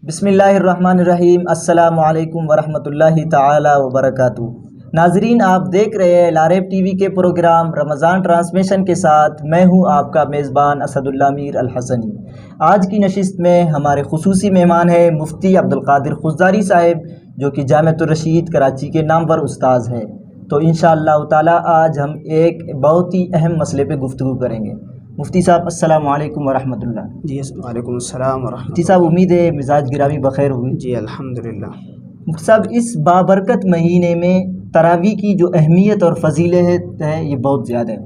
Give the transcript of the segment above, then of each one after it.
بسم اللہ الرحمن الرحیم۔ السلام علیکم ورحمۃ اللہ تعالی وبرکاتہ۔ ناظرین، آپ دیکھ رہے ہیں لاریب ٹی وی کے پروگرام رمضان ٹرانسمیشن کے ساتھ میں ہوں آپ کا میزبان اسد اللہ میر الحسنی۔ آج کی نشست میں ہمارے خصوصی مہمان ہیں مفتی عبدالقادر خضداری صاحب، جو کہ جامعۃ الرشید کراچی کے نامور استاذ ہیں۔ تو انشاءاللہ تعالی آج ہم ایک بہت ہی اہم مسئلے پہ گفتگو کریں گے۔ مفتی صاحب السلام علیکم ورحمۃ اللہ۔ جی وعلیکم السلام ورحمۃ مفتی صاحب، امید ہے مزاج گرامی بخیر ہوئی۔ جی الحمدللہ۔ مفتی صاحب، اس بابرکت مہینے میں تراویح کی جو اہمیت اور فضیلت ہے یہ بہت زیادہ ہے،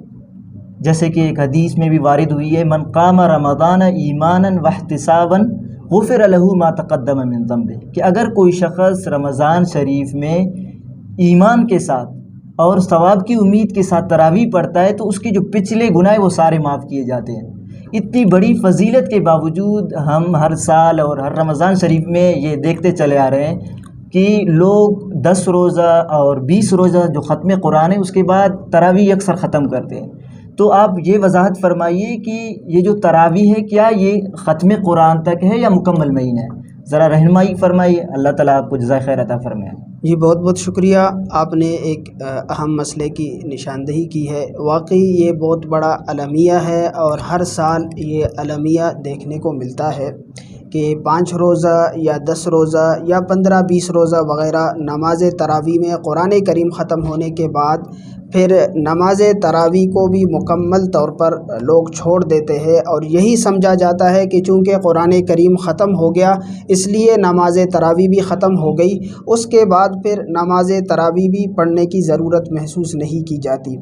جیسے کہ ایک حدیث میں بھی وارد ہوئی ہے، من قام رمضان ایمانا واحتسابا غفر له ما تقدم من ذنبه، کہ اگر کوئی شخص رمضان شریف میں ایمان کے ساتھ اور ثواب کی امید کے ساتھ تراویح پڑھتا ہے تو اس کے جو پچھلے گناہ وہ سارے معاف کیے جاتے ہیں۔ اتنی بڑی فضیلت کے باوجود ہم ہر سال اور ہر رمضان شریف میں یہ دیکھتے چلے آ رہے ہیں کہ لوگ 10 روزہ اور 20 روزہ جو ختم قرآن ہے اس کے بعد تراویح اکثر ختم کرتے ہیں۔ تو آپ یہ وضاحت فرمائیے کہ یہ جو تراویح ہے کیا یہ ختم قرآن تک ہے یا مکمل مہینہ ہے؟ ذرا رہنمائی فرمائیے، اللہ تعالیٰ آپ کو جزائے خیر عطا فرمائے۔ جی بہت بہت شکریہ، آپ نے ایک اہم مسئلے کی نشاندہی کی ہے۔ واقعی یہ بہت بڑا المیہ ہے اور ہر سال یہ المیہ دیکھنے کو ملتا ہے کہ 5 روزہ یا 10 روزہ یا 15-20 روزہ وغیرہ نماز تراویح میں قرآن کریم ختم ہونے کے بعد پھر نماز تراویح کو بھی مکمل طور پر لوگ چھوڑ دیتے ہیں، اور یہی سمجھا جاتا ہے کہ چونکہ قرآن کریم ختم ہو گیا اس لیے نماز تراویح بھی ختم ہو گئی، اس کے بعد پھر نماز تراویح بھی پڑھنے کی ضرورت محسوس نہیں کی جاتی۔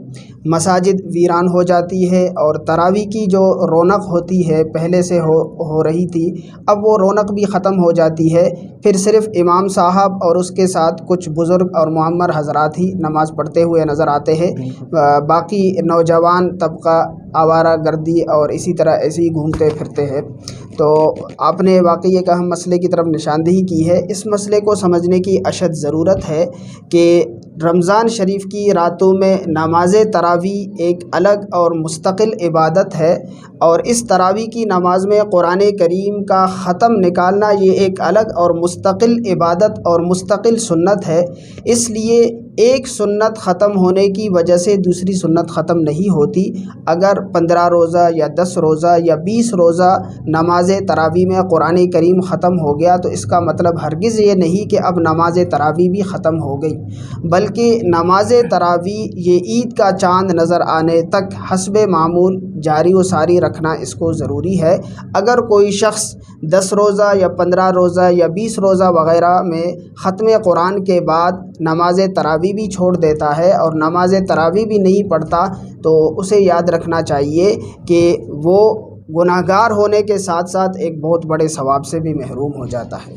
مساجد ویران ہو جاتی ہے اور تراویح کی جو رونق ہوتی ہے پہلے سے ہو رہی تھی، اب وہ رونق بھی ختم ہو جاتی ہے۔ پھر صرف امام صاحب اور اس کے ساتھ کچھ بزرگ اور معمر حضرات ہی نماز پڑھتے ہوئے نظر آتے ہیں، باقی نوجوان طبقہ آوارہ گردی اور اسی طرح ایسے ہی گھومتے پھرتے ہیں۔ تو آپ نے واقعی ایک اہم مسئلے کی طرف نشاندہی کی ہے۔ اس مسئلے کو سمجھنے کی اشد ضرورت ہے کہ رمضان شریف کی راتوں میں نماز تراویح ایک الگ اور مستقل عبادت ہے، اور اس تراویح کی نماز میں قرآن کریم کا ختم نکالنا یہ ایک الگ اور مستقل عبادت اور مستقل سنت ہے۔ اس لیے ایک سنت ختم ہونے کی وجہ سے دوسری سنت ختم نہیں ہوتی۔ اگر 15 روزہ یا 10 روزہ یا 20 روزہ نماز تراویح میں قرآن کریم ختم ہو گیا تو اس کا مطلب ہرگز یہ نہیں کہ اب نماز تراویح بھی ختم ہو گئی، بلکہ نماز تراویح یہ عید کا چاند نظر آنے تک حسب معمول جاری و ساری رکھنا اس کو ضروری ہے۔ اگر کوئی شخص 10 روزہ یا 15 روزہ یا 20 روزہ وغیرہ میں ختم قرآن کے بعد نماز تراویح بھی چھوڑ دیتا ہے اور نماز تراویح بھی نہیں پڑھتا تو اسے یاد رکھنا چاہیے کہ وہ گناہگار ہونے کے ساتھ ساتھ ایک بہت بڑے ثواب سے بھی محروم ہو جاتا ہے۔